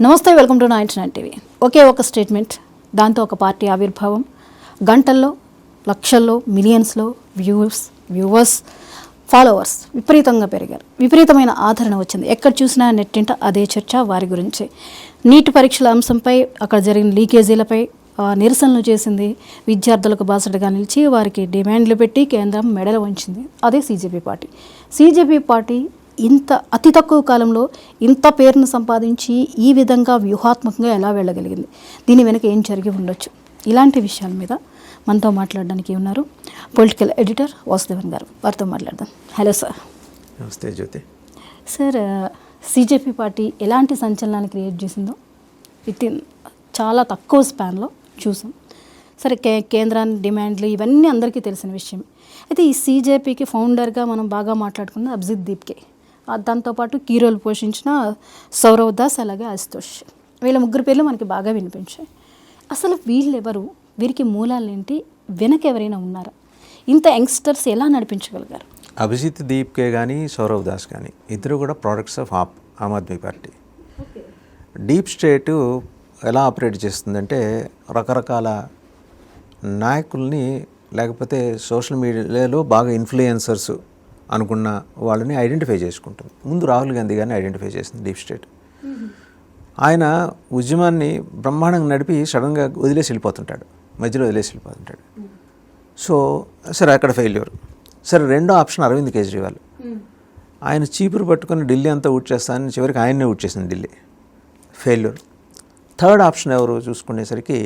నమస్తే, welcome to 99 TV. ఒకే ఒక statement, దాంతో ఒక పార్టీ ఆవిర్భావం. గంటల్లో, లక్షల్లో, మిలియన్స్లో వ్యూవర్స్, ఫాలోవర్స్ విపరీతంగా పెరిగారు. విపరీతమైన ఆదరణ వచ్చింది. ఎక్కడ చూసినా నెట్టింట అదే చర్చ వారి గురించి. నీట్ పరీక్షల అంశంపై, అక్కడ జరిగిన లీకేజీలపై నిరసనలు చేసింది. విద్యార్థులకు బాసటగా నిలిచి వారికి డిమాండ్లు పెట్టి కేంద్రం మెడలు వంచింది. అదే సిజేపీ పార్టీ ఇంత అతి తక్కువ కాలంలో ఇంత పేరును సంపాదించి ఈ విధంగా వ్యూహాత్మకంగా ఎలా వెళ్ళగలిగింది? దీని వెనుక ఏం జరిగి ఉండొచ్చు? ఇలాంటి విషయాల మీద మనతో మాట్లాడడానికి ఉన్నారు పొలిటికల్ ఎడిటర్ వాసుదేవన్ గారు. వారితో మాట్లాడదాం. Hello sir. నమస్తే జ్యోతి. సార్, సిజేపీ పార్టీ ఎలాంటి సంచలనాన్ని క్రియేట్ చేసిందో వితిన్ చాలా తక్కువ స్పాన్లో చూసాం. సరే, కేంద్రాన్ని డిమాండ్లు ఇవన్నీ అందరికీ తెలిసిన విషయం. అయితే ఈ సిజేపీకి ఫౌండర్గా మనం బాగా మాట్లాడుకున్న అభిజిత్ దీప్కే, దాంతోపాటు కీ రోల్ పోషించిన సౌరవ్ దాస్, అలాగే అశుతోష్, వీళ్ళ ముగ్గురు పేర్లు మనకి బాగా వినిపించాయి. అసలు వీళ్ళెవరు? వీరికి మూలాలు ఏంటి? వెనక ఎవరైనా ఉన్నారా? ఇంత యంగ్స్టర్స్ ఎలా నడిపించగలిగారు? అభిజిత్ దీప్కే కానీ సౌరవ్ దాస్ కానీ ఇద్దరు కూడా products of Aam Aadmi Party. Deep state ఎలా ఆపరేట్ చేస్తుందంటే రకరకాల నాయకుల్ని, లేకపోతే సోషల్ మీడియాలో బాగా ఇన్ఫ్లుయెన్సర్స్ అనుకున్న వాళ్ళని ఐడెంటిఫై చేసుకుంటుంది. ముందు రాహుల్ గాంధీ గారిని ఐడెంటిఫై చేసింది డీప్ స్టేట్. ఆయన ఉద్యమాన్ని బ్రహ్మాండంగా నడిపి సడన్గా మధ్యలో వదిలేసి వెళ్ళిపోతుంటాడు. సో సరే, అక్కడ ఫెయిల్యూర్. సరే, రెండో ఆప్షన్ అరవింద్ కేజ్రీవాల్. ఆయన చీపురు పట్టుకొని ఢిల్లీ అంతా ఊడ్చేస్తానని చివరికి ఆయన్నే ఊడ్చేసింది ఢిల్లీ, ఫెయిల్యూర్. థర్డ్ ఆప్షన్ ఎవరు చూసుకునేసరికి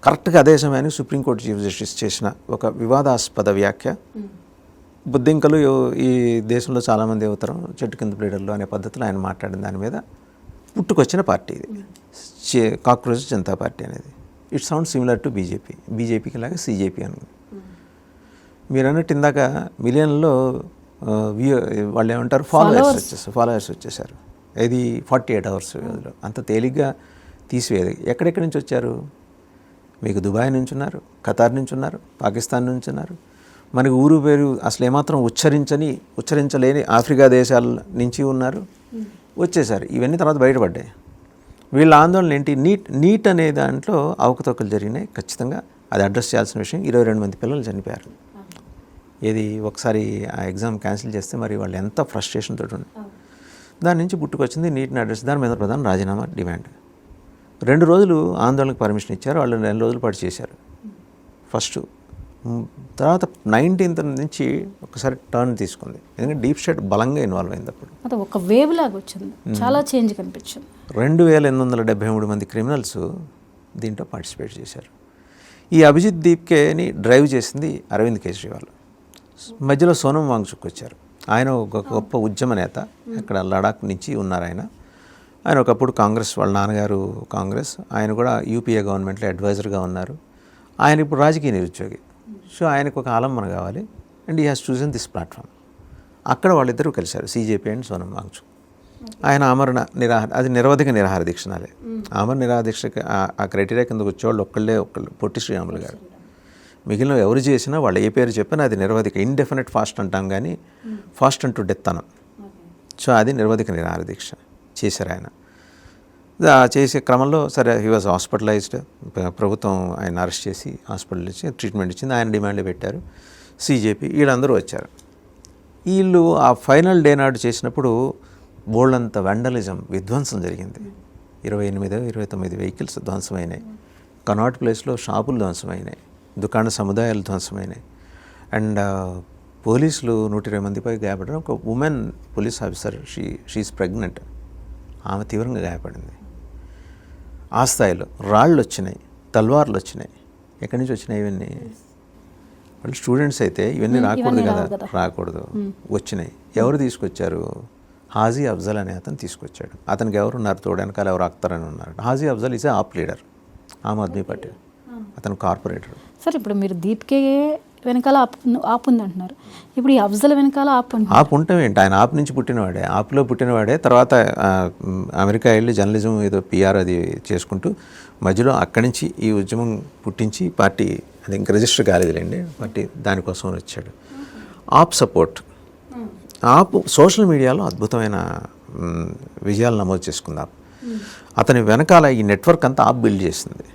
కరెక్ట్గా అదే సమయానికి సుప్రీంకోర్టు చీఫ్ జస్టిస్ చేసిన ఒక వివాదాస్పద వ్యాఖ్య. బుద్ధింకలు ఈ దేశంలో చాలామంది అవుతారు, చెట్టు కింద ప్లేడర్లు అనే పద్ధతిలో ఆయన మాట్లాడిన దాని మీద పుట్టుకొచ్చిన పార్టీ ఇది, కాక్రోచ్ జనతా పార్టీ అనేది. ఇట్ సౌండ్ సిమిలర్ టు బీజేపీకి లాగా సిజేపీ అని. మీరు అన్నట్టు ఇందాక మిలియన్లో వాళ్ళు ఏమంటారు ఫాలోవర్స్ వచ్చేసారు. ఇది 48 అవర్స్ వ్యవధిలో అంత తేలిగ్గా తీసివేది. ఎక్కడెక్కడి నుంచి వచ్చారు? మీకు దుబాయ్ నుంచి ఉన్నారు, ఖతార్ నుంచి ఉన్నారు, పాకిస్తాన్ నుంచి ఉన్నారు, మనకి ఊరు పేరు అసలు ఏమాత్రం ఉచ్చరించలేని ఆఫ్రికా దేశాల నుంచి ఉన్నారు, వచ్చేసారు. ఇవన్నీ తర్వాత బయటపడ్డాయి. వీళ్ళ ఆందోళన ఏంటి? నీట్ అనే దాంట్లో అవకతవకలు జరిగినాయి, ఖచ్చితంగా అది అడ్రస్ చేయాల్సిన విషయం. 22 మంది పిల్లలు చనిపోయారు. ఇది ఒకసారి ఆ ఎగ్జామ్ క్యాన్సిల్ చేస్తే మరి వాళ్ళు ఎంత ఫ్రస్ట్రేషన్ తోటి ఉంది. దాని నుంచి పుట్టుకొచ్చింది నీట్ని అడ్రస్. దాని మీద ప్రధాన రాజీనామా డిమాండ్. 2 రోజులు ఆందోళనకు పర్మిషన్ ఇచ్చారు, వాళ్ళు 2 రోజుల పాటు చేశారు ఫస్ట్. తర్వాత 19th నుంచి ఒకసారి టర్న్ తీసుకుంది, ఎందుకంటే డీప్ స్టేట్ బలంగా ఇన్వాల్వ్ అయింది. అప్పుడు ఒక వేవ్ లాగా వచ్చింది, చాలా చేంజ్ కనిపించింది. 2873 మంది క్రిమినల్స్ దీంట్లో పార్టిసిపేట్ చేశారు. ఈ అభిజిత్ దీప్కేని డ్రైవ్ చేసింది అరవింద్ కేజ్రీవాల్. మధ్యలో సోనం వాంగ్చుక్ వచ్చారు. ఆయన ఒక గొప్ప ఉద్యమ నేత, ఇక్కడ లడాక్ నుంచి ఉన్నారు ఆయన. ఆయన ఒకప్పుడు కాంగ్రెస్, వాళ్ళ నాన్నగారు కాంగ్రెస్, ఆయన కూడా యూపీఏ గవర్నమెంట్లో అడ్వైజర్గా ఉన్నారు. ఆయన ఇప్పుడు రాజకీయ నిరుద్యోగి. సో ఆయనకు ఒక ఆలంబన కావాలి, and he has chosen this platform. అక్కడ వాళ్ళిద్దరూ కలిశారు, సిజేపీ అండ్ సోనం వాంగ్చుక్. ఆయన అది నిరవధిక నిరాహార దీక్షనాలే. ఆమరణ నిరాహార దీక్షకి ఆ క్రైటీరియా కిందకు వచ్చేవాళ్ళు ఒక్కళ్ళే పొట్టి శ్రీరాములు గారు. మిగిలిన ఎవరు చేసినా వాళ్ళు ఏ పేరు చెప్పినా అది నిరవధిక, ఇండెఫినెట్ ఫాస్ట్ అంటాం కానీ ఫాస్ట్ అంటూ డెత్ అనం. సో అది నిరవధిక నిరాహార దీక్ష చేశారు ఆయన. చేసే క్రమంలో సరే, హీ వాజ్ హాస్పిటలైజ్డ్. ప్రభుత్వం ఆయన అరెస్ట్ చేసి హాస్పిటల్ ఇచ్చి ట్రీట్మెంట్ ఇచ్చింది. ఆయన డిమాండ్లు పెట్టారు. సిజేపీ వీళ్ళందరూ వచ్చారు. వీళ్ళు ఆ ఫైనల్ డే నాడు చేసినప్పుడు బోల్డంత వండలిజం, విధ్వంసం జరిగింది. 28-29 వెహికల్స్ ధ్వంసమైనాయి. కనాట్ ప్లేస్లో షాపులు ధ్వంసమైనాయి, దుకాణ సముదాయాలు ధ్వంసమైనాయి. అండ్ పోలీసులు 120 మందిపై గాయపడ్డారు. ఒక woman police officer, she is pregnant, ఆమె తీవ్రంగా గాయపడింది. ఆ స్థాయిలో రాళ్ళు వచ్చినాయి, తల్వార్లు వచ్చినాయి. ఎక్కడి నుంచి వచ్చినాయి ఇవన్నీ? వాళ్ళు స్టూడెంట్స్ అయితే ఇవన్నీ రాకూడదు కదా, రాకూడదు, వచ్చినాయి. ఎవరు తీసుకొచ్చారు? హాజీ అఫ్జల్ అనే అతను తీసుకొచ్చాడు. అతనికి ఎవరు ఉన్నారు తోడు? వెనకాల ఎవరు అఖ్తర్ అని ఉన్నారు. Haji Afzal is a AAP leader, Aam Aadmi Party, అతను కార్పొరేటర్. సార్, ఇప్పుడు మీరు దీప్కే వెనకాల ఆప్ ఉంది అంటున్నారు. ఇప్పుడు ఈ అఫ్జల్ వెనకాల ఆప్ ఉంటాం ఏంటి? ఆయన ఆప్ నుంచి పుట్టినవాడే, ఆప్లో పుట్టినవాడే. తర్వాత అమెరికా వెళ్ళి జర్నలిజం ఏదో పిఆర్ అది చేసుకుంటూ మధ్యలో అక్కడి నుంచి ఈ ఉద్యమం పుట్టించి పార్టీ, అది ఇంకా రిజిస్టర్ కాలేదులేండి, పార్టీ దానికోసం వచ్చాడు. ఆప్ సపోర్ట్, ఆప్ సోషల్ మీడియాలో అద్భుతమైన విజయాలు నమోదు చేసుకుందాం. అతని వెనకాల ఈ నెట్వర్క్ అంతా ఆప్ బిల్డ్ చేసింది.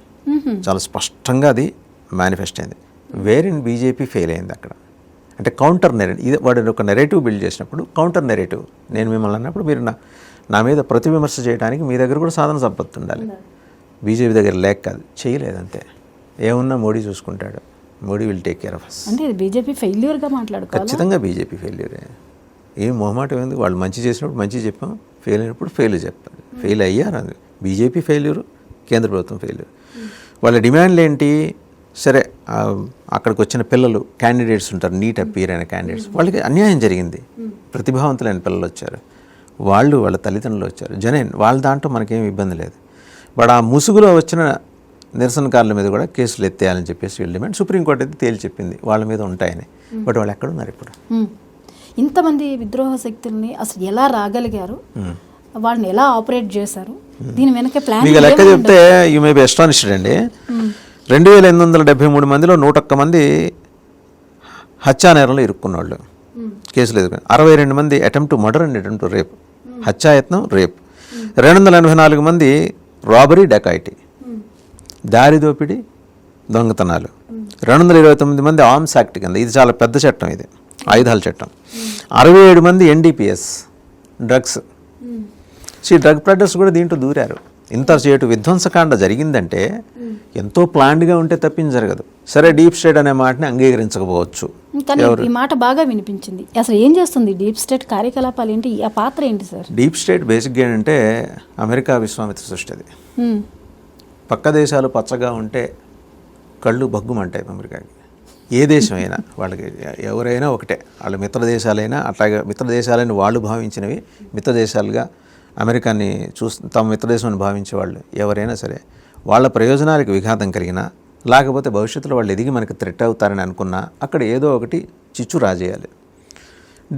చాలా స్పష్టంగా అది మేనిఫెస్ట్ అయింది. వేరిన్ బీజేపీ ఫెయిల్ అయింది అక్కడ. అంటే కౌంటర్ నెరేటివ్, ఇది వాడు ఒక నెరేటివ్ బిల్డ్ చేసినప్పుడు కౌంటర్ నెరేటివ్, నేను మిమ్మల్ని అన్నప్పుడు మీరు నా మీద ప్రతి విమర్శ చేయడానికి మీ దగ్గర కూడా సాధన సంపత్తి ఉండాలి. బీజేపీ దగ్గర లేక కాదు, చేయలేదు అంతే. ఏమున్నా మోడీ చూసుకుంటాడు, Modi will take care of us. అంటే బీజేపీ ఫెయిల్యూర్గా మాట్లాడుకోవాలి. ఖచ్చితంగా బీజేపీ ఫెయిల్యూరే. ఏం మొహమాటం ఏంది, వాళ్ళు మంచి చేసినప్పుడు మంచి చెప్పాం, ఫెయిల్ అయినప్పుడు ఫెయిల్ చెప్పాలి. ఫెయిల్ అయ్యారు, అది బీజేపీ ఫెయిల్యూరు, కేంద్ర ప్రభుత్వం ఫెయిల్యూర్. వాళ్ళ డిమాండ్లు ఏంటి? సరే, అక్కడికి వచ్చిన పిల్లలు క్యాండిడేట్స్ ఉంటారు, నీట్ అపీర్ అయిన క్యాండిడేట్స్, వాళ్ళకి అన్యాయం జరిగింది. ప్రతిభావంతులైన పిల్లలు వచ్చారు, వాళ్ళు వాళ్ళ తల్లిదండ్రులు వచ్చారు, జనైన్ వాళ్ళ దాంట్లో మనకేం ఇబ్బంది లేదు. బట్ ఆ ముసుగులో వచ్చిన నిరసనకారుల మీద కూడా కేసులు ఎత్తేయాలని చెప్పేసి వీళ్ళు డిమాండ్. సుప్రీంకోర్టు అయితే తేల్చి చెప్పింది వాళ్ళ మీద ఉంటాయని. బట్ వాళ్ళు ఎక్కడున్నారు ఇప్పుడు? ఇంతమంది విద్రోహ శక్తుల్ని అసలు ఎలా రాగలిగారు, వాళ్ళని ఎలా ఆపరేట్ చేశారు, దీని వెనక ప్లాన్? మీకు లెక్క చెప్తే యూ మే బి అస్టానిష్డ్ అండి. 2873 మందిలో 101 మంది హత్యా నేరంలో ఇరుక్కున్నవాళ్ళు, కేసులు ఎదుర్కొని. 62 మంది attempt to murder and attempt to rape, హత్యాయత్నం, రేప్. 284 మంది రాబరీ, డకాయిటీ, దారి దోపిడీ, దొంగతనాలు. 229 మంది ఆర్మ్స్ యాక్ట్ కింద, ఇది చాలా పెద్ద చట్టం, ఇది ఆయుధాల చట్టం. 67 మంది ఎన్డీపీఎస్, డ్రగ్స్. ఈ డ్రగ్ ప్రెడర్స్ కూడా దీంట్లో దూరారు. ఇంత చేటు విధ్వంసకాండ జరిగిందంటే ఎంతో ప్లాన్డ్గా ఉంటే తప్పించి జరగదు. సరే, డీప్ స్టేట్ అనే మాటని అంగీకరించకపోవచ్చు. కానీ ఈ మాట బాగా వినిపించింది. అసలు ఏం చేస్తుంది డీప్ స్టేట్, కార్యకలాపాలు ఏంటి, ఆ పాత్ర ఏంటి సార్? డీప్ స్టేట్ బేసిక్గా ఏంటంటే అమెరికా విశ్వామిత్ర సృష్టి. అది పక్క దేశాలు పచ్చగా ఉంటే కళ్ళు బగ్గుమంటాయి అమెరికాకి. ఏ దేశం అయినా వాళ్ళకి ఎవరైనా ఒకటే, వాళ్ళు మిత్ర దేశాలైనా అట్లాగే మిత్ర దేశాలైన వాళ్ళు భావించినవి మిత్ర దేశాలుగా అమెరికాని తమ మిత్రదేశం భావించే వాళ్ళు ఎవరైనా సరే, వాళ్ళ ప్రయోజనాలకు విఘాతం కలిగినా లేకపోతే భవిష్యత్తులో వాళ్ళు ఎదిగి మనకి థ్రెట్ అవుతారని అనుకున్నా అక్కడ ఏదో ఒకటి చిచ్చు రాజేయాలి.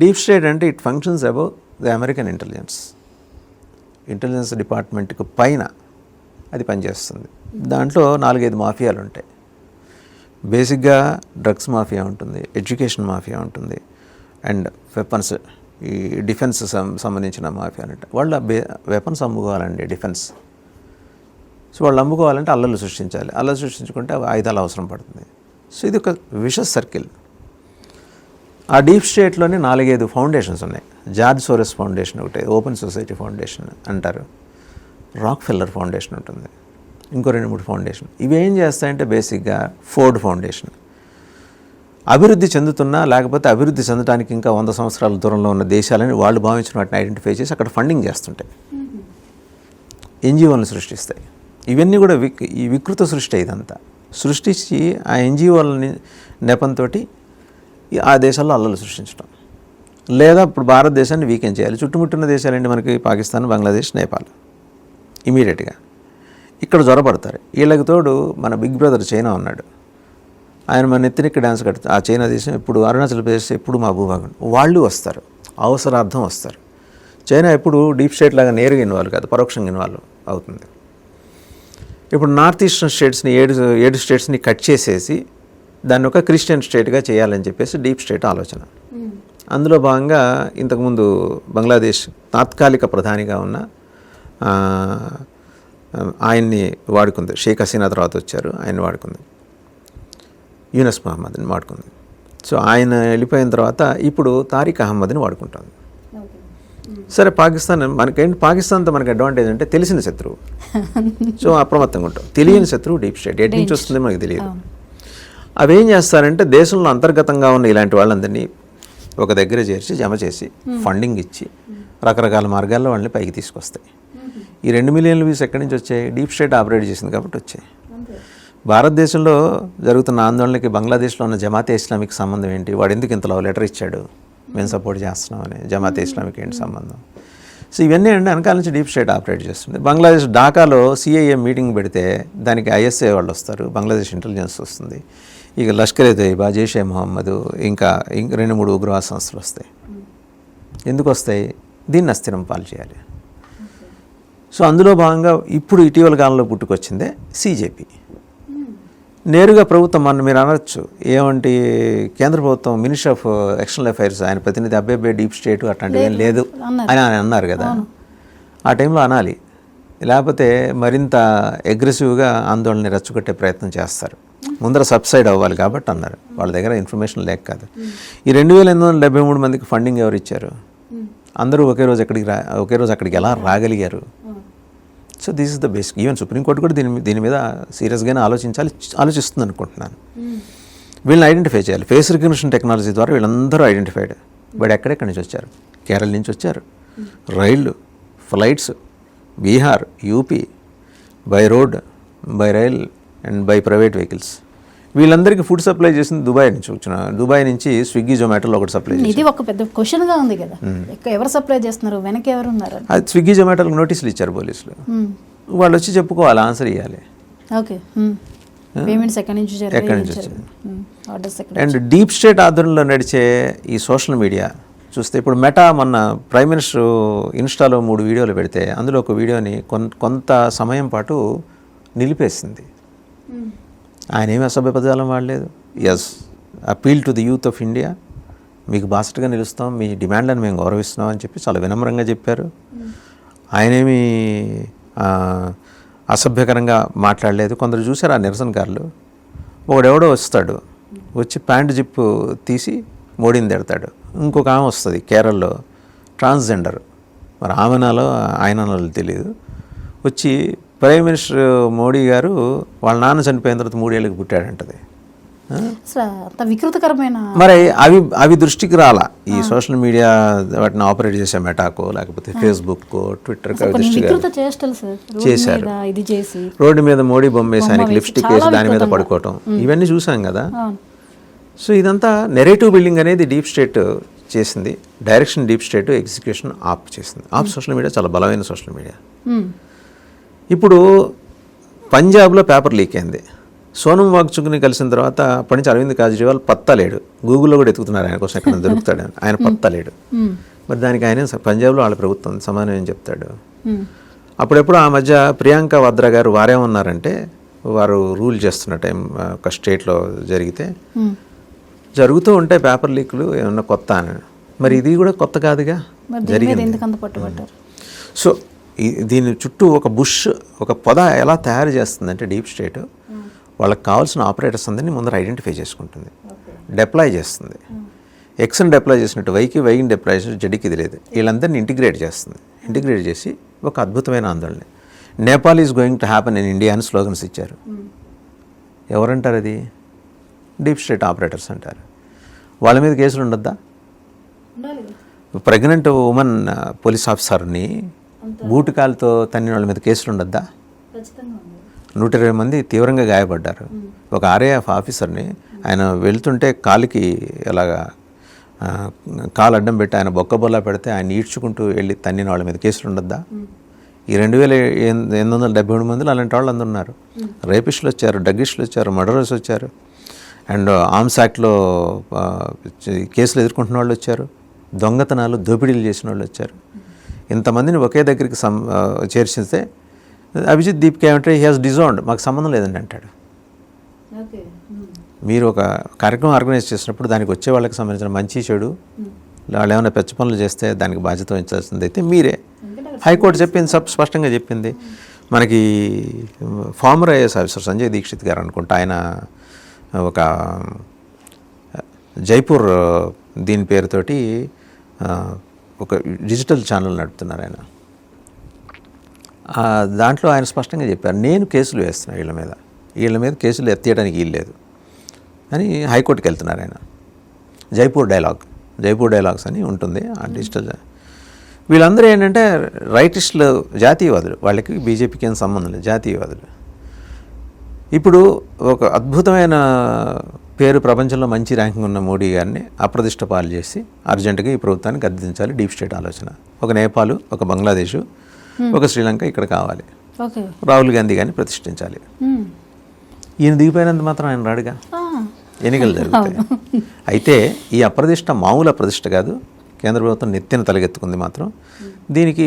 డీప్ స్టేట్ అంటే it functions above the American intelligence డిపార్ట్మెంట్కి పైన అది పనిచేస్తుంది. దాంట్లో 4-5 మాఫియాలు ఉంటాయి. బేసిక్గా డ్రగ్స్ మాఫియా ఉంటుంది, ఎడ్యుకేషన్ మాఫియా ఉంటుంది, అండ్ వెపన్స్, ఈ డిఫెన్స్ సంబంధించిన మాఫియా అంటే వాళ్ళు వెపన్స్ అమ్ముకోవాలండి, డిఫెన్స్. సో వాళ్ళు అమ్ముకోవాలంటే అల్లలు సృష్టించాలి, అల్లలు సృష్టించుకుంటే ఆయుధాలు అవసరం పడుతుంది. సో ఇది ఒక విషస్ సర్కిల్. ఆ డీప్ స్టేట్లోనే 4-5 ఫౌండేషన్స్ ఉన్నాయి. జార్జ్ సోరస్ ఫౌండేషన్ ఒకటి, ఓపెన్ సొసైటీ ఫౌండేషన్ అంటారు, రాక్ ఫెల్లర్ ఫౌండేషన్ ఉంటుంది, ఇంకో 2-3 ఫౌండేషన్. ఇవి ఏం చేస్తాయంటే బేసిక్గా ఫోర్డ్ ఫౌండేషన్ అభివృద్ధి చెందుతున్నా లేకపోతే అభివృద్ధి చెందడానికి ఇంకా 100 సంవత్సరాల దూరంలో ఉన్న దేశాలని వాళ్ళు భావించిన వాటిని ఐడెంటిఫై చేసి అక్కడ ఫండింగ్ చేస్తుంటాయి, ఎన్జిఓలను సృష్టిస్తాయి. ఇవన్నీ కూడా ఈ వికృత సృష్టి, ఇదంతా సృష్టించి ఆ ఎన్జిఓలని నెపంతో ఆ దేశాల్లో అల్లలు సృష్టించడం, లేదా ఇప్పుడు భారతదేశాన్ని వీకెండ్ చేయాలి. చుట్టుముట్టిన దేశాలండి మనకి పాకిస్తాన్, బంగ్లాదేశ్, నేపాల్. ఇమీడియట్గా ఇక్కడ జ్వరపడతారు. వీళ్ళకి తోడు మన బిగ్ బ్రదర్ చైనా ఉన్నాడు, ఆయన మన నెత్తినెక్కి డ్యాన్స్ కడుతుంది. ఆ చైనా దేశం ఎప్పుడు, అరుణాచల్ ప్రదేశ్ ఎప్పుడు మా భూభాగం, వాళ్ళు వస్తారు, అవసరార్థం వస్తారు. చైనా ఎప్పుడు డీప్ స్టేట్ లాగా నేరుగా ఇన్వాల్వ్ కాదు, పరోక్షంగా ఇన్వాల్వ్ అవుతుంది. ఇప్పుడు నార్త్ ఈస్టర్న్ స్టేట్స్ని 7 స్టేట్స్ని కట్ చేసేసి దాన్ని ఒక క్రిస్టియన్ స్టేట్గా చేయాలని చెప్పేసి డీప్ స్టేట్ ఆలోచన. అందులో భాగంగా ఇంతకుముందు బంగ్లాదేశ్ తాత్కాలిక ప్రధానిగా ఉన్న ఆయన్ని వాడుకుంది, షేక్ హసీనా తర్వాత వచ్చారు, ఆయన్ని వాడుకుంది, యూనస్ మహమ్మద్ని వాడుకుంది. సో ఆయన వెళ్ళిపోయిన తర్వాత ఇప్పుడు తారిక్ అహ్మద్ని వాడుకుంటుంది. సరే, పాకిస్తాన్ మనకేంటి, పాకిస్తాన్తో మనకి అడ్వాంటేజ్ అంటే తెలిసిన శత్రువు, సో అప్రమత్తంగా ఉంటాం. తెలియని శత్రువు డీప్ స్టేట్, ఎటు నుంచి వస్తుంది మనకు తెలియదు. అవి ఏం చేస్తారంటే దేశంలో అంతర్గతంగా ఉన్న ఇలాంటి వాళ్ళందరినీ ఒక దగ్గర చేర్చి జమ చేసి ఫండింగ్ ఇచ్చి రకరకాల మార్గాల్లో వాళ్ళని పైకి తీసుకొస్తాయి. ఈ 2 మిలియన్ల వ్యూస్ ఎక్కడి నుంచి వచ్చాయి? డీప్ స్టేట్ ఆపరేట్ చేసింది కాబట్టి వచ్చాయి. భారతదేశంలో జరుగుతున్న ఆందోళనకి బంగ్లాదేశ్లో ఉన్న జమాతే ఇస్లామిక్ సంబంధం ఏంటి? వాడు ఎందుకు ఇంతలో లెటర్ ఇచ్చాడు, మేము సపోర్ట్ చేస్తున్నామని? జమాతే ఇస్లామిక్ ఏంటి సంబంధం? సో ఇవన్నీ అంటే వెనకాల నుంచి డీప్ స్టేట్ ఆపరేట్ చేస్తుంది. బంగ్లాదేశ్ ఢాకాలో సిఐఏ మీటింగ్ పెడితే దానికి ఐఎస్ఐ వాళ్ళు వస్తారు, బంగ్లాదేశ్ ఇంటెలిజెన్స్ వస్తుంది, ఇక లష్కర్ ఏ తోయిబా, జైషే మొహమ్మద్, ఇంకా 2-3 ఉగ్రవాద సంస్థలు వస్తాయి. ఎందుకు వస్తాయి? దీన్ని అస్థిరం పాలు చేయాలి. సో అందులో భాగంగా ఇప్పుడు ఇటీవల కాలంలో పుట్టుకొచ్చిందే సిజేపీ. నేరుగా ప్రభుత్వం, మన మీరు అనొచ్చు ఏమంటే కేంద్ర ప్రభుత్వం మినిస్టర్ ఆఫ్ ఎక్స్టర్నల్ అఫైర్స్ ఆయన ప్రతినిధి అబ్బాయి డీప్ స్టేట్ అట్లాంటివి ఏం లేదు అని ఆయన అన్నారు కదా. ఆ టైంలో అనాలి, లేకపోతే మరింత అగ్రెసివ్గా ఆందోళన రెచ్చగొట్టే ప్రయత్నం చేస్తారు. ముందర సబ్సైడ్ అవ్వాలి కాబట్టి అన్నారు. వాళ్ళ దగ్గర ఇన్ఫర్మేషన్ లేక కాదు. ఈ 2873 మందికి ఫండింగ్ ఎవరు ఇచ్చారు? అందరూ ఒకే రోజు అక్కడికి ఎలా రాగలిగారు? So this is the basic. Even supreme court కూడా దీని మీద సీరియస్గానే ఆలోచిస్తుంది అనుకుంటున్నాను. వీళ్ళని ఐడెంటిఫై చేయాలి. ఫేస్ రికగ్నిషన్ టెక్నాలజీ ద్వారా వీళ్ళందరూ ఐడెంటిఫైడ్. బట్ ఎక్కడెక్కడి నుంచి వచ్చారు? కేరళ నుంచి వచ్చారు. రైళ్ళు, flights, Bihar, UP, by road, by rail and by private vehicles. వీళ్ళందరికీ ఫుడ్ సప్లై చేసింది దుబాయ్ నుంచి స్విగ్గీ, జొమాటోలో ఒకటి సప్లై చేసింది. ఇది ఒక పెద్ద క్వశ్చన్గా ఉంది కదా, ఎవరు సప్లై చేస్తున్నారు, వెనక ఎవరు ఉన్నారు? అది స్విగ్గీ, జొమాటోలకు నోటీసులు ఇచ్చారు పోలీసులు. వాళ్ళు వచ్చి చెప్పుకోవాలి, ఆన్సర్ ఇవ్వాలి. ఓకే, పేమెంట్స్ ఎక్కడి నుంచి వచ్చింది? అండ్ డీప్ స్టేట్ ఆధ్వర్యంలో నడిచే ఈ సోషల్ మీడియా చూస్తే ఇప్పుడు మెటా మొన్న ప్రైమ్ మినిస్టర్ ఇన్స్టాలో 3 వీడియోలు పెడితే అందులో ఒక వీడియోని కొంత సమయం పాటు నిలిపేసింది. ఆయన ఏమి అసభ్య పదాలం వాడలేదు. Yes, appeal to the youth of India, మీకు బాసటగా నిలుస్తాం, మీ డిమాండ్లను మేము గౌరవిస్తున్నాం అని చెప్పి చాలా వినమ్రంగా చెప్పారు. ఆయనేమి అసభ్యకరంగా మాట్లాడలేదు. కొందరు చూశారు ఆ నిరసనకారులు, ఒకడెవడో వస్తాడు, వచ్చి ప్యాంటు జిప్పు తీసి మోడీని తిడతాడు. ఇంకొక ఆమె వస్తుంది కేరళలో, ట్రాన్స్జెండర్, మరి ఆమెనాలో ఆయనలో తెలియదు, వచ్చి ప్రైమ్ మినిస్టర్ మోడీ గారు వాళ్ళ నాన్న చనిపోయిన తర్వాత 3 ఏళ్ళకి పుట్టాడంటది. వికృతకరమైన మరి అవి దృష్టికి రాలా ఈ సోషల్ మీడియా వాటిని ఆపరేట్ చేసే మెటాకో లేకపోతే ఫేస్బుక్కో ట్విట్టర్కో చేశారు. రోడ్డు మీద మోడీ బొమ్మ వేసి ఆయనకి లిప్స్టిక్ వేసి దాని మీద పడుకోవటం, ఇవన్నీ చూసాం కదా. సో ఇదంతా నెరేటివ్ బిల్డింగ్ అనేది డీప్ స్టేట్ చేసింది. డైరెక్షన్ డీప్ స్టేట్, ఎగ్జిక్యూషన్ ఆప్ చేసింది. సోషల్ మీడియా చాలా బలమైన సోషల్ మీడియా. ఇప్పుడు పంజాబ్లో పేపర్ లీక్ అయింది. సోనం వాంగ్చుక్ని కలిసిన తర్వాత అప్పటి నుంచి అరవింద్ కేజ్రీవాల్ పత్తా లేడు. గూగుల్లో కూడా ఎత్తుకుతున్నారు ఆయన కోసం ఎక్కడ దొరుకుతాడు, ఆయన పత్తా లేడు. మరి దానికి ఆయన పంజాబ్లో వాళ్ళ ప్రభుత్వం సమానం ఏం చెప్తాడు? అప్పుడెప్పుడు ఆ మధ్య ప్రియాంక వాద్రా గారు వారేమన్నారంటే, వారు రూల్ చేస్తున్న టైం ఒక స్టేట్లో జరుగుతూ ఉంటాయి పేపర్ లీక్లు, ఏమన్నా కొత్త అని. మరి ఇది కూడా కొత్త కాదుగా జరిగింది. సో దీని చుట్టూ ఒక బుష్, ఒక పొద ఎలా తయారు చేస్తుందంటే డీప్ స్టేట్ వాళ్ళకి కావాల్సిన ఆపరేటర్స్ అందరినీ ముందర ఐడెంటిఫై చేసుకుంటుంది, డిప్లాయ్ చేస్తుంది. ఎక్స్ని డిప్లాయ్ చేసినట్టు వైని డిప్లాయ్ చేసినట్టు జెడ్కి ఇది లేదు. వీళ్ళందరినీ ఇంటిగ్రేట్ చేస్తుంది. ఇంటిగ్రేట్ చేసి ఒక అద్భుతమైన ఆందోళన, Nepal is going to happen in India అని స్లోగన్స్ ఇచ్చారు. ఎవరంటారు? అది డీప్ స్టేట్ ఆపరేటర్స్ అంటారు. వాళ్ళ మీద కేసులు ఉండొద్దా? ప్రెగ్నెంట్ ఉమెన్ పోలీస్ ఆఫీసర్ని బూటుకాలతో తన్నిన వాళ్ళ మీద కేసులు ఉండొద్దా? 120 మంది తీవ్రంగా గాయపడ్డారు. ఒక ఆర్ఏఎఫ్ ఆఫీసర్ని ఆయన వెళ్తుంటే కాలుకి ఎలాగా కాలు అడ్డం పెట్టి ఆయన బొక్కబొల్లా పెడితే ఆయన ఈడ్చుకుంటూ వెళ్ళి తన్నిన వాళ్ళ మీద కేసులు ఉండొద్దా? ఈ 2873 మందిలో అలాంటి వాళ్ళు అందరూ ఉన్నారు. రేపిస్టులు వచ్చారు, డ్రగ్గిస్టులు వచ్చారు, మర్డరర్స్ వచ్చారు, అండ్ ఆర్మ్స్ యాక్ట్లో కేసులు ఎదుర్కొంటున్న వాళ్ళు వచ్చారు, దొంగతనాలు దోపిడీలు చేసిన వాళ్ళు వచ్చారు. ఇంతమందిని ఒకే దగ్గరికి చేర్చితే అభిజిత్ దీప్కి ఏమంటే హీ హాజ్ డిజార్న్డ్, మాకు సంబంధం లేదండి అంటాడు. మీరు ఒక కార్యక్రమం ఆర్గనైజ్ చేసినప్పుడు దానికి వచ్చే వాళ్ళకి సంబంధించిన మంచి చెడు వాళ్ళు ఏమైనా పెద్ద పనులు చేస్తే దానికి బాధ్యత వహించాల్సింది అయితే మీరే. హైకోర్టు చెప్పింది, స్పష్టంగా చెప్పింది. మనకి former IAS officer Sanjay Dikshit garu అనుకుంటా, ఆయన ఒక జైపూర్ దీని పేరుతోటి ఒక డిజిటల్ ఛానల్ నడుపుతున్నారు ఆయన. దాంట్లో ఆయన స్పష్టంగా చెప్పారు, నేను కేసులు వేస్తున్నాను వీళ్ళ మీద కేసులు ఎత్తేయడానికి వీల్లేదు అని హైకోర్టుకి వెళ్తున్నారు ఆయన. జైపూర్ డైలాగ్స్ అని ఉంటుంది ఆ డిజిటల్. వీళ్ళందరూ ఏంటంటే రైటిస్టులు, జాతీయవాదులు, వాళ్ళకి బీజేపీకి ఏం సంబంధం లేదు, జాతీయవాదులు. ఇప్పుడు ఒక అద్భుతమైన పేరు, ప్రపంచంలో మంచి ర్యాంకింగ్ ఉన్న మోడీ గారిని అప్రతిష్ట పాలు చేసి అర్జెంటుగా ఈ ప్రభుత్వాన్ని గద్దెదించాలి. డీప్ స్టేట్ ఆలోచన. ఒక నేపాల్, ఒక బంగ్లాదేశ్, ఒక శ్రీలంక ఇక్కడ కావాలి. రాహుల్ గాంధీ గారిని ప్రతిష్ఠించాలి. ఈయన దిగిపోయినంత మాత్రం ఆయన రాడుగా, ఎన్నికలు జరుగుతాయి. అయితే ఈ అప్రతిష్ట మామూలు అప్రతిష్ట కాదు, కేంద్ర ప్రభుత్వం నెత్తిన తలగెత్తుకుంది మాత్రం. దీనికి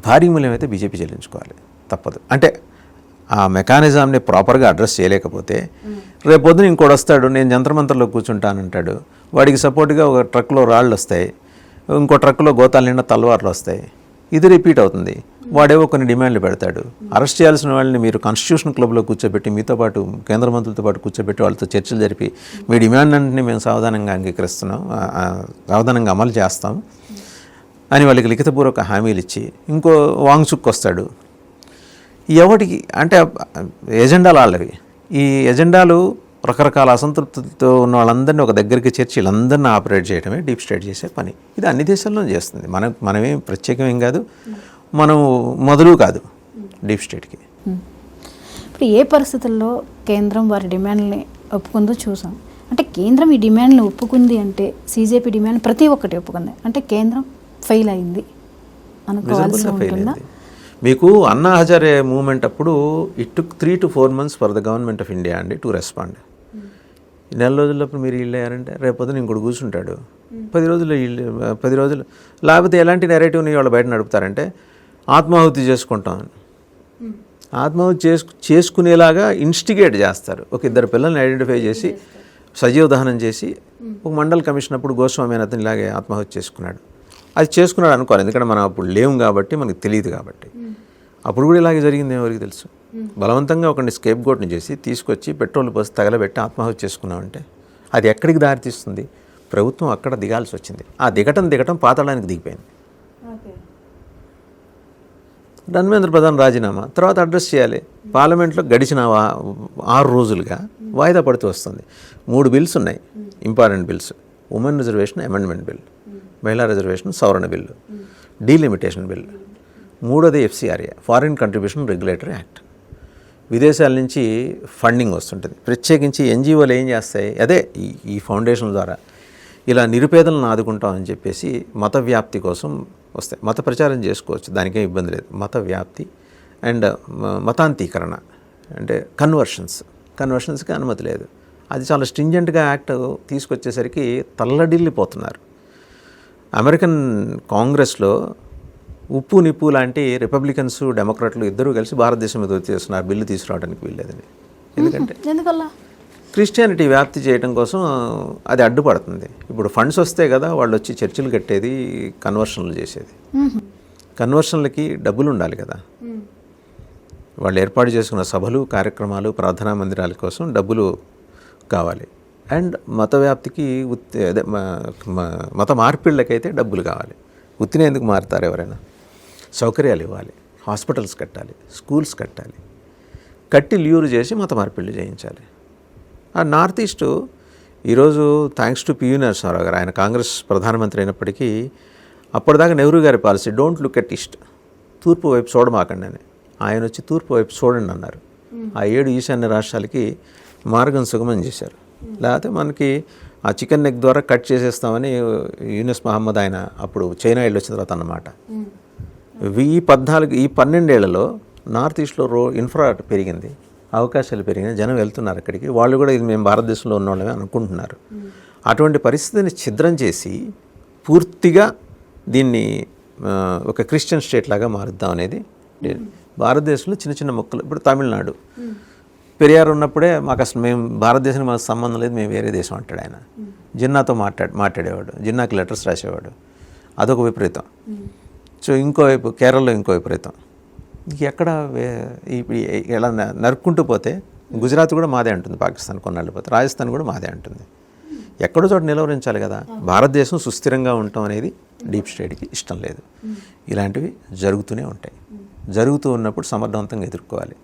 భారీ మూల్యం అయితే బీజేపీ చెల్లించుకోవాలి, తప్పదు. అంటే ఆ మెకానిజంని ప్రాపర్గా అడ్రస్ చేయలేకపోతే రేపొద్దున ఇంకోటి వస్తాడు, నేను జంతర్మంతర్లో కూర్చుంటానంటాడు, వాడికి సపోర్ట్గా ఒక ట్రక్లో రాళ్ళు వస్తాయి, ఇంకో ట్రక్లో గోతాల నిండా తల్వార్లు వస్తాయి. ఇది రిపీట్ అవుతుంది. వాడేవో కొన్ని డిమాండ్లు పెడతాడు. అరెస్ట్ చేయాల్సిన వాళ్ళని మీరు కాన్స్టిట్యూషన్ క్లబ్లో కూర్చోబెట్టి, మీతో పాటు కేంద్ర మంత్రులతో పాటు కూర్చోబెట్టి వాళ్ళతో చర్చలు జరిపి, మీ డిమాండ్ అన్నింటినీ మేము సావధానంగా అంగీకరిస్తున్నాం, సావధానంగా అమలు చేస్తాం అని వాళ్ళకి లిఖితపూర్వక హామీలు ఇచ్చి ఇంకో వాంగ్చుక్ వస్తాడు. ఎవరికి అంటే ఎజెండాలు వాళ్ళవి. ఈ ఎజెండాలు రకరకాల అసంతృప్తితో ఉన్న వాళ్ళందరినీ ఒక దగ్గరికి చేర్చి వీళ్ళందరినీ ఆపరేట్ చేయడమే డీప్ స్టేట్ చేసే పని. ఇది అన్ని దేశాల్లో చేస్తుంది. మనమేం ప్రత్యేకమేం కాదు, మనం మొదలు కాదు డీప్ స్టేట్కి. ఇప్పుడు ఏ పరిస్థితుల్లో కేంద్రం వారి డిమాండ్ని ఒప్పుకుందో చూసాం. అంటే కేంద్రం ఈ డిమాండ్ని ఒప్పుకుంది అంటే CJP డిమాండ్ ప్రతి ఒక్కటి ఒప్పుకుంది అంటే కేంద్రం ఫెయిల్ అయింది అనుకోవాల్సి ఉంటుందా? మీకు అన్నా హజారే మూవ్మెంట్ అప్పుడు it took 3 to 4 months for the government of India అండి టు రెస్పాండ్. ఈ నెల రోజులప్పుడు మీరు వీళ్ళు అయ్యారంటే రేపొద్దున ఇంకోటి కూర్చుంటాడు. 10 రోజులు లేకపోతే ఎలాంటి నెరేటివ్ని వాళ్ళు బయట నడుపుతారంటే ఆత్మాహుతి చేసుకుంటాం. ఆత్మాహుతి చేసుకునేలాగా ఇన్స్టిగేట్ చేస్తారు. ఒక 2 పిల్లల్ని ఐడెంటిఫై చేసి సజీవ దహనం చేసి, ఒక మండల్ కమిషన్ అప్పుడు గోస్వామి అతను ఇలాగే ఆత్మాహుతి చేసుకున్నాడు. అది చేసుకున్నాడు అనుకోవాలి, ఎందుకంటే మనం అప్పుడు లేము కాబట్టి మనకు తెలియదు కాబట్టి. అప్పుడు కూడా ఇలాగే జరిగింది, ఎవరికి తెలుసు. బలవంతంగా ఒకరిని స్కేప్ గోట్ని చేసి తీసుకొచ్చి పెట్రోల్ పోసి తగలబెట్టి ఆత్మాహుతి చేసుకున్నామంటే అది ఎక్కడికి దారితీస్తుంది? ప్రభుత్వం అక్కడ దిగాల్సి వచ్చింది. ఆ దిగటం పాతాళానికి దిగిపోయింది. ధర్మేంద్ర ప్రధాన్ రాజీనామా తర్వాత అడ్రస్ చేయాలి. పార్లమెంట్లో గడిచిన 6 రోజులుగా వాయిదా పడుతూ వస్తుంది. 3 బిల్స్ ఉన్నాయి, important bills. Women reservation amendment bill, మహిళా రిజర్వేషన్ సవరణ బిల్లు, డీలిమిటేషన్ బిల్. 3వది FCRA, foreign contribution regulatory act. విదేశాల నుంచి ఫండింగ్ వస్తుంటుంది. ప్రత్యేకించి NGOలు ఏం చేస్తాయి, అదే ఈ ఫౌండేషన్ ద్వారా ఇలా నిరుపేదలను ఆదుకుంటామని చెప్పేసి మత వ్యాప్తి కోసం వస్తాయి. మత ప్రచారం చేసుకోవచ్చు, దానికేం ఇబ్బంది లేదు. మత వ్యాప్తి అండ్ మతాంతీకరణ అంటే కన్వర్షన్స్కి అనుమతి లేదు. అది చాలా స్ట్రింజెంట్గా యాక్ట్ తీసుకొచ్చేసరికి తల్లడిల్లిపోతున్నారు. అమెరికన్ కాంగ్రెస్లో ఉప్పు నిప్పు లాంటి రిపబ్లికన్స్ డెమోక్రాట్లు ఇద్దరూ కలిసి భారతదేశం మీద చేస్తున్నారు బిల్లు తీసుకురావడానికి వీల్లేదని. ఎందుకల్లా క్రిస్టియానిటీ వ్యాప్తి చేయడం కోసం అది అడ్డుపడుతుంది. ఇప్పుడు ఫండ్స్ వస్తే కదా వాళ్ళు వచ్చి చర్చిలు కట్టేది, కన్వర్షన్లు చేసేది. కన్వర్షన్లకి డబ్బులు ఉండాలి కదా. వాళ్ళు ఏర్పాటు చేసుకున్న సభలు, కార్యక్రమాలు, ప్రార్థనా మందిరాల కోసం డబ్బులు కావాలి. అండ్ మత వ్యాప్తికి మత మార్పిళ్ళకైతే డబ్బులు కావాలి. ఉత్తినే ఎందుకు మారుతారు ఎవరైనా? సౌకర్యాలు ఇవ్వాలి, హాస్పిటల్స్ కట్టాలి, స్కూల్స్ కట్టాలి, కట్టి ల్యూరు చేసి మత మార్పిళ్ళు చేయించాలి. ఆ నార్త్ ఈస్ట్ ఈరోజు థ్యాంక్స్ టు PV నరసింహారావు గారు, ఆయన కాంగ్రెస్ ప్రధానమంత్రి అయినప్పటికీ అప్పటిదాకా నెహ్రూ గారి policy don't look at east, తూర్పు వైపు చూడమాకండి అని. ఆయన వచ్చి తూర్పు వైపు చూడండి అన్నారు. ఆ 7 ఈశాన్య రాష్ట్రాలకి మార్గం సుగమం చేశారు. లేకపోతే మనకి ఆ చికెన్ నెక్ ద్వారా కట్ చేసేస్తామని యూనిస్ మహమ్మద్ ఆయన అప్పుడు చైనా వెళ్ళి వచ్చిన తర్వాత అన్నమాట. ఈ 12 ఏళ్లలో నార్త్ ఈస్ట్లో ఇన్ఫ్రా పెరిగింది, అవకాశాలు పెరిగినాయి, జనం వెళ్తున్నారు అక్కడికి. వాళ్ళు కూడా ఇది మేము భారతదేశంలో ఉన్నవాళ్ళమే అనుకుంటున్నారు. అటువంటి పరిస్థితిని ఛిద్రం చేసి పూర్తిగా దీన్ని ఒక క్రిస్టియన్ స్టేట్ లాగా మారుద్దాం అనేది భారతదేశంలో చిన్న చిన్న మొక్కలు. ఇప్పుడు తమిళనాడు పెరియార్ ఉన్నప్పుడే మాకు అసలు మేము భారతదేశానికి మనకు సంబంధం లేదు, మేము వేరే దేశం అంటాడు ఆయన. జిన్నాతో మాట్లాడేవాడు, జిన్నాకి లెటర్స్ రాసేవాడు. అదొక విపరీతం. సో ఇంకోవైపు కేరళలో ఇంకో విపరీతం. ఎక్కడ ఎలా నరుక్కుంటూ పోతే గుజరాత్ కూడా మాదే అంటుంది, పాకిస్తాన్ కొన్నాళ్ళు పోతే రాజస్థాన్ కూడా మాదే అంటుంది. ఎక్కడో చోట నిలవరించాలి కదా. భారతదేశం సుస్థిరంగా ఉండటం అనేది డీప్ స్టేట్కి ఇష్టం లేదు. ఇలాంటివి జరుగుతూనే ఉంటాయి. జరుగుతూ ఉన్నప్పుడు సమర్థవంతంగా ఎదుర్కోవాలి.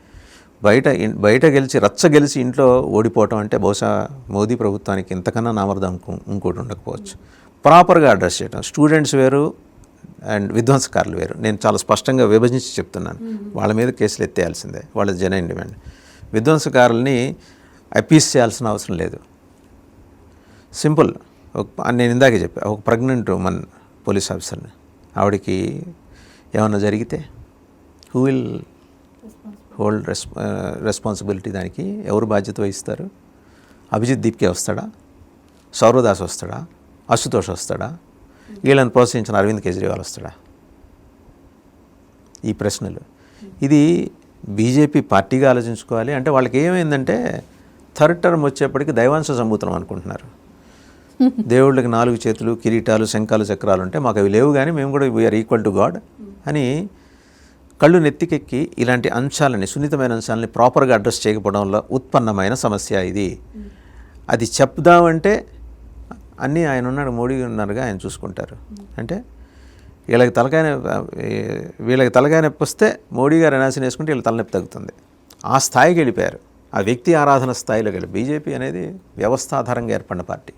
బయట రచ్చ గెలిచి ఇంట్లో ఓడిపోవటం అంటే బహుశా మోదీ ప్రభుత్వానికి ఇంతకన్నా నామర్థం ఇంకోటి ఉండకపోవచ్చు. ప్రాపర్గా అడ్రస్ చేయడం, స్టూడెంట్స్ వేరు అండ్ విధ్వంసకారులు వేరు. నేను చాలా స్పష్టంగా విభజించి చెప్తున్నాను. వాళ్ళ మీద కేసులు ఎత్తేయాల్సిందే, వాళ్ళ జెన్యూన్ డిమాండ్. విధ్వంసకారుల్ని అపీస్ చేయాల్సిన అవసరం లేదు. సింపుల్. నేను ఇందాకే చెప్పా, ఒక ప్రెగ్నెంట్ ఉమెన్ పోలీస్ ఆఫీసర్ని, ఆవిడకి ఏమన్నా జరిగితే హూ విల్ హోల్డ్ రెస్పాన్సిబిలిటీ? దానికి ఎవరు బాధ్యత వహిస్తారు? అభిజిత్ దీప్కే వస్తాడా? సౌరదాస్ వస్తాడా? అశుతోష్ వస్తాడా? వీళ్ళని ప్రోత్సహించిన అరవింద్ కేజ్రీవాల్ వస్తాడా? ఈ ప్రశ్నలు. ఇది బీజేపీ పార్టీగా ఆలోచించుకోవాలి. అంటే వాళ్ళకి ఏమైందంటే థర్డ్ టర్మ్ వచ్చేప్పటికి దైవాంశ సంభూతం అనుకుంటున్నారు. దేవుళ్ళకి 4 చేతులు, కిరీటాలు, శంఖాలు, చక్రాలు ఉంటే మాకు అవి లేవు, కానీ మేము కూడా వీఆర్ ఈక్వల్ టు గాడ్. అని కళ్ళు నెత్తికెక్కి ఇలాంటి అంశాలని, సున్నితమైన అంశాలని ప్రాపర్గా అడ్రస్ చేయకపోవడంలో ఉత్పన్నమైన సమస్య ఇది. అది చెప్దామంటే అన్నీ ఆయన ఉన్నాడు, మోడీ ఉన్నారుగా, ఆయన చూసుకుంటారు. అంటే వీళ్ళకి తలకాయ నొప్పి వస్తే మోడీ గారు అనాసిన వేసుకుంటే వీళ్ళ తలనొప్పి తగ్గుతుంది. ఆ స్థాయికి వెళ్ళిపోయారు, ఆ వ్యక్తి ఆరాధన స్థాయిలోకి వెళ్ళి. బీజేపీ అనేది వ్యవస్థాధారంగా ఏర్పడిన పార్టీ.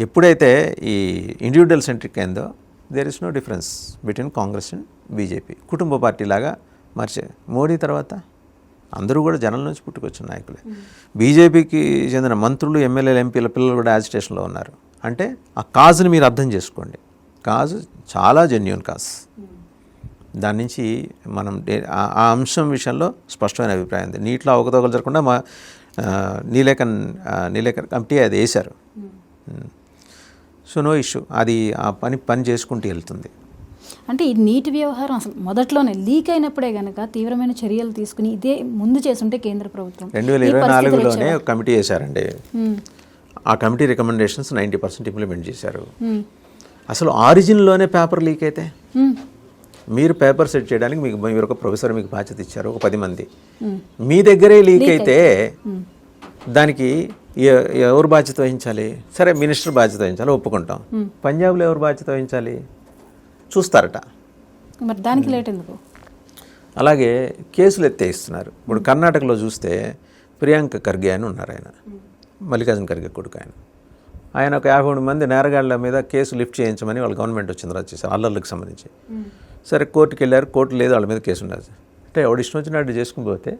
ఎప్పుడైతే ఈ ఇండివిజువల్ సెంట్రిక్ అయిందో there is no difference between Congress and BJP. కుటుంబ పార్టీ లాగా మార్చే. మోడీ తర్వాత అందరూ కూడా జనం నుంచి పుట్టుకొచ్చిన నాయకులే. బీజేపీకి చెందిన మంత్రులు, ఎమ్మెల్యేలు, ఎంపీల పిల్లలు కూడా యాజిటేషన్లో ఉన్నారు. అంటే ఆ కాజ్ని మీరు అర్థం చేసుకోండి. కాజ్ చాలా జెన్యూన్ కాజ్. దాని నుంచి మనం ఆ అంశం విషయంలో స్పష్టమైన అభిప్రాయం ఉంది. నీటిలో అవకతవకలు జరగకుండా మా నీలేకన్ కమిటీ అది వేశారు. సో నో ఇష్యూ, అది ఆ పని చేసుకుంటూ వెళ్తుంది. అంటే ఈ నీటి వ్యవహారం అసలు మొదట్లోనే లీక్ అయినప్పుడే కనుక తీవ్రమైన చర్యలు తీసుకుని ఇదే ముందు చేస్తుంటే కేంద్ర ప్రభుత్వం 2024లోనే ఒక కమిటీ వేశారండి. ఆ కమిటీ రికమెండేషన్స్ 90% ఇంప్లిమెంట్ చేశారు. అసలు ఆరిజిన్లోనే పేపర్ లీక్ అయితే మీరు పేపర్ సెట్ చేయడానికి మీరు ఒక ప్రొఫెసర్ మీకు బాధ్యత ఇచ్చారు, ఒక 10 మంది, మీ దగ్గరే లీక్ అయితే దానికి ఎవరు బాధ్యత వహించాలి? సరే, మినిస్టర్ బాధ్యత వహించాలి, ఒప్పుకుంటాం. పంజాబ్లో ఎవరు బాధ్యత వహించాలి? చూస్తారట. మరి దానికి లేట్ ఎందుకు? అలాగే కేసులు ఎత్తేస్తున్నారు. ఇప్పుడు కర్ణాటకలో చూస్తే ప్రియాంక ఖర్గే అని ఉన్నారు, ఆయన మల్లికార్జున ఖర్గే కొడుకు. ఆయన ఒక 53 మంది నేరగాళ్ల మీద కేసు లిఫ్ట్ చేయించమని వాళ్ళ గవర్నమెంట్ వచ్చింది, రద్దు చేశారు అల్లర్లకు సంబంధించి. సరే, కోర్టుకి వెళ్ళారు, కోర్టు లేదు, వాళ్ళ మీద కేసు ఉండదు. అంటే ఎవడు ఇష్టం వచ్చినట్టు చేసుకుని పోతే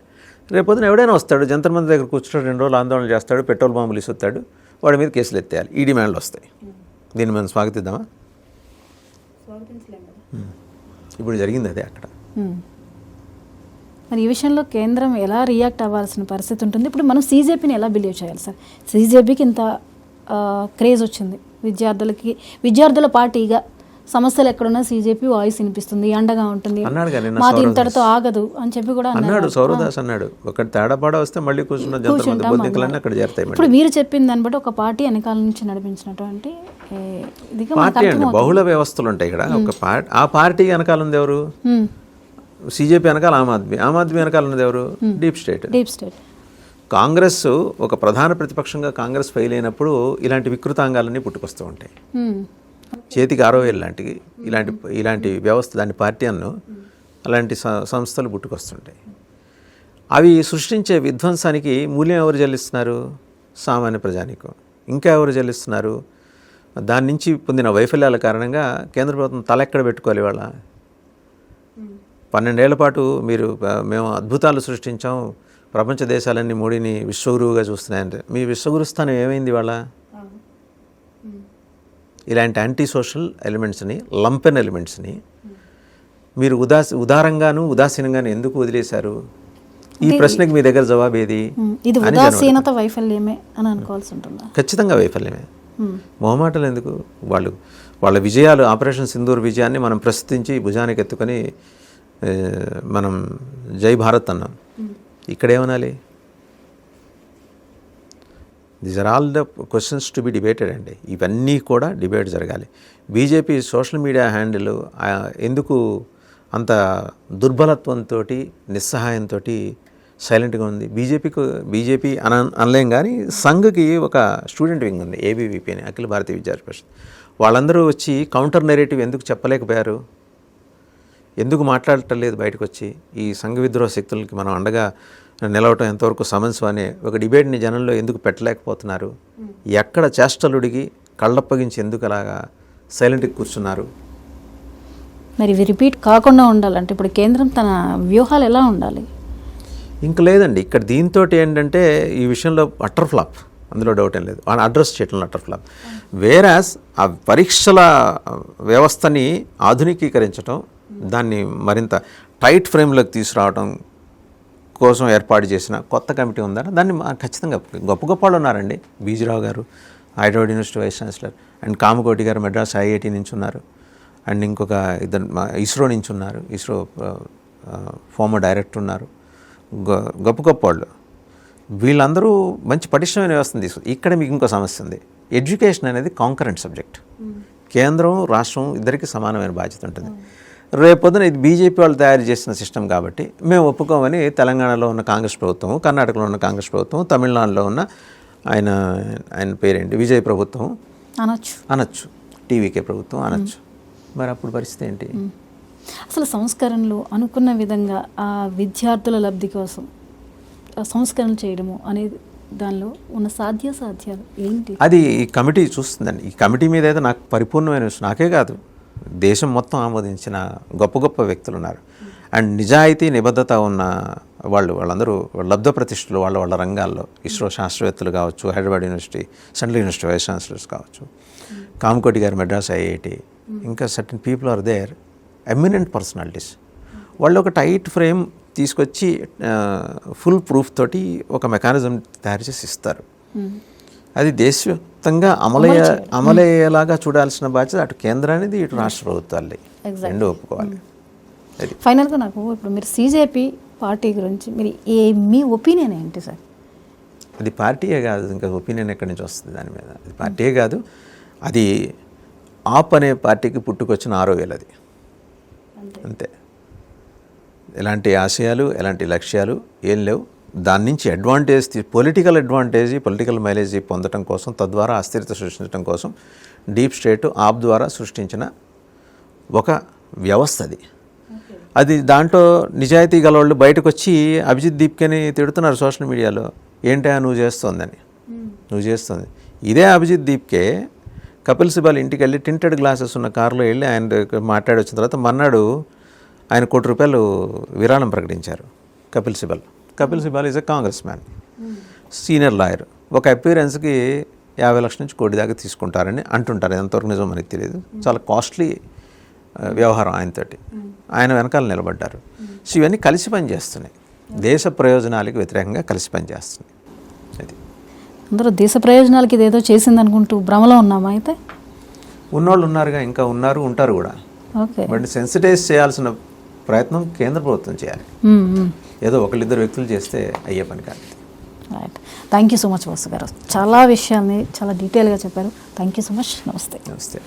రేపొద్దున ఎవడైనా వస్తాడు, జంతర్ మంది దగ్గర కూర్చుంటాడు, 2 రోజులు ఆందోళన చేస్తాడు, పెట్రోల్ బాంబులు ఇస్తాడు, వాడి మీద కేసులు ఎత్తేయాలి. ఈ డిమాండ్లు వస్తాయి. దీన్ని మనం స్వాగతిద్దామా? ఇప్పుడు జరిగింది అదే అక్కడ. మరి ఈ విషయంలో కేంద్రం ఎలా రియాక్ట్ అవ్వాల్సిన పరిస్థితి ఉంటుంది? ఇప్పుడు మనం సీజేపీని ఎలా బిలీవ్ చేయాలి సార్? సీజేపీకి ఇంత క్రేజ్ వచ్చింది, విద్యార్థుల పార్టీగా సమస్యలు ఎక్కడున్నా సీజేపీ వాయిస్ వినిపిస్తుంది, అండగా ఉంటుంది, మాది ఇంతటితో ఆగదు అని చెప్పి కూడా అన్నాడు. సౌరదాస్ అన్నాడు, ఒక తేడాపాడా వస్తే మళ్ళీ కూర్చున్న అక్కడ చేరుతాయి. ఇప్పుడు మీరు చెప్పింది దాన్ని బట్టి ఒక పార్టీ వెనకాల నుంచి నడిపించినటువంటి పార్టీ అండి. బహుళ వ్యవస్థలు ఉంటాయి ఇక్కడ. ఒక ఆ పార్టీ వెనకాల ఉంది ఎవరు? సీజేపీ వెనకాల ఆమ్ ఆద్మీ వెనకాల ఉన్నది ఎవరు? Deep state. కాంగ్రెస్ ఒక ప్రధాన ప్రతిపక్షంగా కాంగ్రెస్ ఫెయిల్ అయినప్పుడు ఇలాంటి వికృతాంగాలన్నీ పుట్టుకొస్తూ ఉంటాయి. చేతికి 60 లాంటివి ఇలాంటి వ్యవస్థ, దాని పార్టీ అన్ను అలాంటి సంస్థలు పుట్టుకొస్తుంటాయి. అవి సృష్టించే విధ్వంసానికి మూల్యం ఎవరు చెల్లిస్తున్నారు? సామాన్య ప్రజానీకం. ఇంకా ఎవరు చెల్లిస్తున్నారు? దాని నుంచి పొందిన వైఫల్యాల కారణంగా కేంద్ర ప్రభుత్వం తలెక్కడ పెట్టుకోవాలి. వాళ్ళ 12 ఏళ్ల పాటు మేము అద్భుతాలు సృష్టించాం, ప్రపంచ దేశాలన్నీ మోడీని విశ్వగురువుగా చూస్తున్నాయంటే మీ విశ్వగురుస్థానం ఏమైంది? వాళ్ళ ఇలాంటి యాంటీ సోషల్ ఎలిమెంట్స్ని, లంపెన్ ఎలిమెంట్స్ని మీరు ఉదారంగాను ఉదాసీనంగాను ఎందుకు వదిలేశారు? ఈ ప్రశ్నకి మీ దగ్గర జవాబు ఏది? ఇది ఉదాసీనత, వైఫల్యమే అని అనుకోవాల్సి ఉంటుంది. ఖచ్చితంగా వైఫల్యమే. మొహమాటలు ఎందుకు? వాళ్ళ విజయాలు, ఆపరేషన్ సింధూర్ విజయాన్ని మనం ప్రస్తుతించి భుజానికి ఎత్తుకొని మనం జై భారత్ అన్నాం. ఇక్కడేమనాలి? These are all the questions to be debated అండి. ఇవన్నీ కూడా డిబేట్ జరగాలి. బీజేపీ సోషల్ మీడియా హ్యాండిల్ ఎందుకు అంత దుర్బలత్వంతో, నిస్సహాయంతో సైలెంట్గా ఉంది? బీజేపీ అనలేం, కానీ సంఘ్కి ఒక స్టూడెంట్ వింగ్ ఉంది, ఏబీవీపీ అని, అఖిల భారతీయ విద్యార్థి పరిషత్. వాళ్ళందరూ వచ్చి కౌంటర్ నెరేటివ్ ఎందుకు చెప్పలేకపోయారు? ఎందుకు మాట్లాడటం లేదు బయటకు వచ్చి? ఈ సంఘ విద్రోహ శక్తులకి మనం అండగా నిలవటం ఎంతవరకు సమస్య అనే ఒక డిబేట్ని జనంలో ఎందుకు పెట్టలేకపోతున్నారు? ఎక్కడ చేష్టలుడిగి కళ్ళప్పగించి ఎందుకు అలాగా సైలెంట్గా కూర్చున్నారు? మరి ఇవి రిపీట్ కాకుండా ఉండాలంటే ఇప్పుడు కేంద్రం తన వ్యూహాలు ఎలా ఉండాలి? ఇంక లేదండి. ఇక్కడ దీంతో ఏంటంటే ఈ విషయంలో అటర్ ఫ్లాప్, అందులో డౌట్ ఏం లేదు. అడ్రస్ చేయటంలో అటర్ ఫ్లాప్. వేరాస్ ఆ పరీక్షల వ్యవస్థని ఆధునికీకరించడం, దాన్ని మరింత టైట్ ఫ్రేమ్లోకి తీసుకురావడం కోసం ఏర్పాటు చేసిన కొత్త కమిటీ ఉందని దాన్ని ఖచ్చితంగా గొప్ప వాళ్ళు ఉన్నారండి. బీజీరావు గారు Hyderabad university vice chancellor, and Kamakoti garu Madras IIT నుంచి ఉన్నారు, అండ్ ఇంకొక ఇద్దరు ఇస్రో నుంచి ఉన్నారు, ఇస్రో ఫార్మర్ డైరెక్టర్ ఉన్నారు. గొప్ప వాళ్ళు. వీళ్ళందరూ మంచి పటిష్టమైన వ్యవస్థను తీసుకు. ఇక్కడ మీకు ఇంకో సమస్య ఉంది. ఎడ్యుకేషన్ అనేది కాంకరెంట్ సబ్జెక్ట్. కేంద్రం రాష్ట్రం ఇద్దరికి సమానమైన బాధ్యత ఉంటుంది. రేపొద్దున ఇది బీజేపీ వాళ్ళు తయారు చేసిన సిస్టమ్ కాబట్టి మేము ఒప్పుకోమని తెలంగాణలో ఉన్న కాంగ్రెస్ ప్రభుత్వం, కర్ణాటకలో ఉన్న కాంగ్రెస్ ప్రభుత్వం, తమిళనాడులో ఉన్న ఆయన పేరేంటి విజయ్ ప్రభుత్వం అనొచ్చు, టీవీకే ప్రభుత్వం అనొచ్చు. మరి అప్పుడు పరిస్థితి ఏంటి? అసలు సంస్కరణలు అనుకున్న విధంగా ఆ విద్యార్థుల లబ్ధి కోసం సంస్కరణలు చేయడము అనేది దానిలో ఉన్న సాధ్యాలు ఏంటి? అది ఈ కమిటీ చూస్తుందండి. ఈ కమిటీ మీద అయితే నాకు పరిపూర్ణమైన విషయం, నాకే కాదు దేశం మొత్తం ఆమోదించిన గొప్ప గొప్ప వ్యక్తులు ఉన్నారు. అండ్ నిజాయితీ నిబద్ధత ఉన్న వాళ్ళందరూ లబ్ధ ప్రతిష్ఠలు వాళ్ళ రంగాల్లో, ఇస్రో శాస్త్రవేత్తలు కావచ్చు, Hyderabad university, central university vice chancellors కావచ్చు, కామకోటి గారు మెడ్రాస్ ఐఐటి, ఇంకా certain people are there, eminent personalities. వాళ్ళు ఒక టైట్ ఫ్రేమ్ తీసుకొచ్చి ఫుల్ ప్రూఫ్ తోటి ఒక మెకానిజం తయారు చేసి ఇస్తారు. అది దేశవ్యాప్తంగా అమలయ్యేలాగా చూడాల్సిన బాధ్యత అటు కేంద్రానిది, ఇటు రాష్ట్ర ప్రభుత్వాలది, రెండు ఒప్పుకోవాలి. ఫైనల్గా నాకు ఇప్పుడు మీరు CJP పార్టీ గురించి మీ ఒపీనియన్ ఏంటి సార్? అది పార్టీయే కాదు, ఇంకా ఒపీనియన్ ఎక్కడి నుంచి వస్తుంది దాని మీద? అది పార్టీయే కాదు, అది ఆప్ అనే పార్టీకి పుట్టుకొచ్చిన ఆరోగ్యాలు, అది అంతే. ఎలాంటి ఆశయాలు, ఎలాంటి లక్ష్యాలు ఏం లేవు. దాని నుంచి పొలిటికల్ మైలేజ్ పొందడం కోసం, తద్వారా అస్థిరత సృష్టించడం కోసం డీప్ స్టేట్ ఆప్ ద్వారా సృష్టించిన ఒక వ్యవస్థ అది. దాంట్లో నిజాయితీ గలవాళ్ళు బయటకు వచ్చి అభిజిత్ దీప్కేని తిడుతున్నారు సోషల్ మీడియాలో, ఏంటా నువ్వు చేస్తుంది. ఇదే అభిజిత్ దీప్కే కపిల్ సిబాల్ ఇంటికి వెళ్ళి టింటెడ్ గ్లాసెస్ ఉన్న కారులో వెళ్ళి ఆయన మాట్లాడి వచ్చిన తర్వాత మన్నాడు ఆయన ₹1 కోటి విరాళం ప్రకటించారు Kapil Sibal is a Congress man, senior lawyer. ఒక అపీరెన్స్కి 50 లక్షల నుంచి 1 కోటి దాకా తీసుకుంటారని అంటుంటారు. ఎంతవరకు నిజం మనకి తెలియదు. చాలా కాస్ట్లీ వ్యవహారం ఆయనతోటి. ఆయన వెనకాల నిలబడ్డారు. సో ఇవన్నీ కలిసి పనిచేస్తున్నాయి, దేశ ప్రయోజనాలకు వ్యతిరేకంగా కలిసి పనిచేస్తున్నాయి. అది అందరూ దేశ ప్రయోజనాలకి ఇదేదో చేసింది అనుకుంటూ భ్రమలో ఉన్నామా? అయితే ఉన్నోళ్ళు ఉన్నారుగా, ఇంకా ఉంటారు కూడా. బట్ సెన్సిటైజ్ చేయాల్సిన ప్రయత్నం కేంద్ర ప్రభుత్వం చేయాలి. ఏదో ఒకళ్ళిద్దరు వ్యక్తులు చేస్తే అయ్యే పని కాదు. Right, thank you so much Vasu గారు. చాలా విషయాల్ని చాలా డీటెయిల్గా చెప్పారు. Thank you so much. నమస్తే.